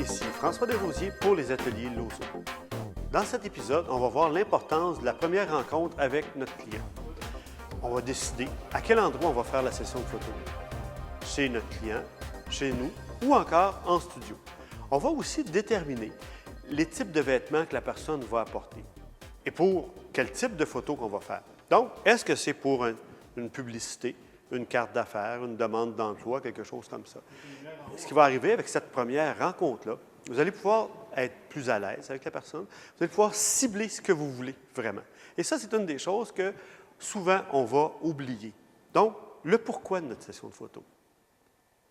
Ici François Desrosiers pour les ateliers Lozo. Dans cet épisode, on va voir l'importance de la première rencontre avec notre client. On va décider à quel endroit on va faire la session de photo. Chez notre client, chez nous ou encore en studio. On va aussi déterminer les types de vêtements que la personne va apporter et pour quel type de photo qu'on va faire. Donc, est-ce que c'est pour une publicité, une carte d'affaires, une demande d'emploi, quelque chose comme ça? Ce qui va arriver avec cette première rencontre-là, vous allez pouvoir être plus à l'aise avec la personne, vous allez pouvoir cibler ce que vous voulez vraiment. Et ça, c'est une des choses que souvent on va oublier. Donc, le pourquoi de notre session de photo.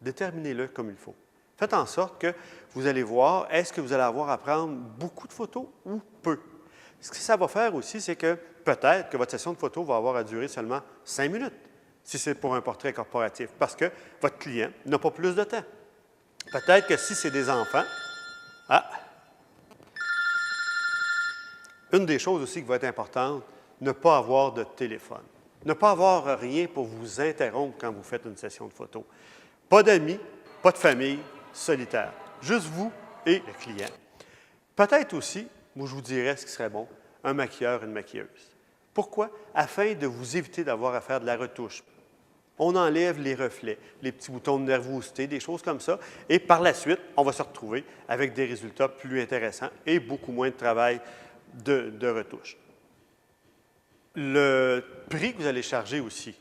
Déterminez-le comme il faut. Faites en sorte que vous allez voir, est-ce que vous allez avoir à prendre beaucoup de photos ou peu? Ce que ça va faire aussi, c'est que peut-être que votre session de photo va avoir à durer seulement 5 minutes, si c'est pour un portrait corporatif, parce que votre client n'a pas plus de temps. Peut-être que si c'est des enfants, une des choses aussi qui va être importante, ne pas avoir de téléphone. Ne pas avoir rien pour vous interrompre quand vous faites une session de photo. Pas d'amis, pas de famille, solitaire. Juste vous et le client. Peut-être aussi, moi je vous dirais ce qui serait bon, un maquilleur, une maquilleuse. Pourquoi? Afin de vous éviter d'avoir à faire de la retouche. On enlève les reflets, les petits boutons de nervosité, des choses comme ça. Et par la suite, on va se retrouver avec des résultats plus intéressants et beaucoup moins de travail de retouche. Le prix que vous allez charger aussi,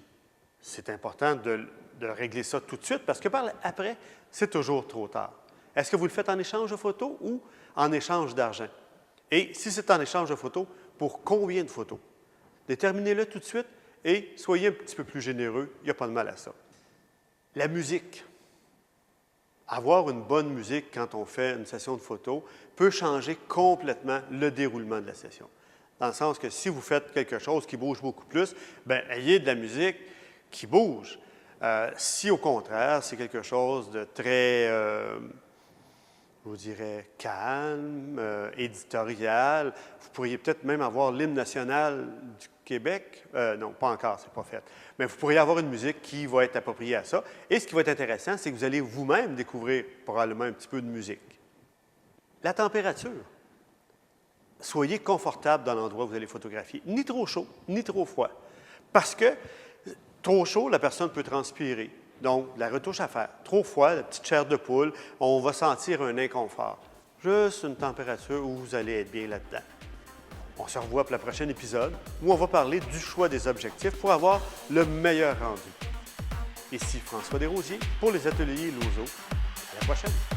c'est important de régler ça tout de suite parce que par après, c'est toujours trop tard. Est-ce que vous le faites en échange de photos ou en échange d'argent? Et si c'est en échange de photos, pour combien de photos? Déterminez-le tout de suite et soyez un petit peu plus généreux, il n'y a pas de mal à ça. La musique. Avoir une bonne musique quand on fait une session de photo peut changer complètement le déroulement de la session. Dans le sens que si vous faites quelque chose qui bouge beaucoup plus, bien, ayez de la musique qui bouge. Si au contraire, c'est quelque chose de très, je vous dirais, calme, éditorial, vous pourriez peut-être même avoir l'hymne national du Québec. Non, pas encore, c'est pas fait. Mais vous pourriez avoir une musique qui va être appropriée à ça. Et ce qui va être intéressant, c'est que vous allez vous-même découvrir probablement un petit peu de musique. La température. Soyez confortable dans l'endroit où vous allez photographier. Ni trop chaud, ni trop froid. Parce que trop chaud, la personne peut transpirer. Donc, la retouche à faire. Trop froid, la petite chair de poule, on va sentir un inconfort. Juste une température où vous allez être bien là-dedans. On se revoit pour le prochain épisode où on va parler du choix des objectifs pour avoir le meilleur rendu. Ici François Desrosiers pour les ateliers Lozo. À la prochaine!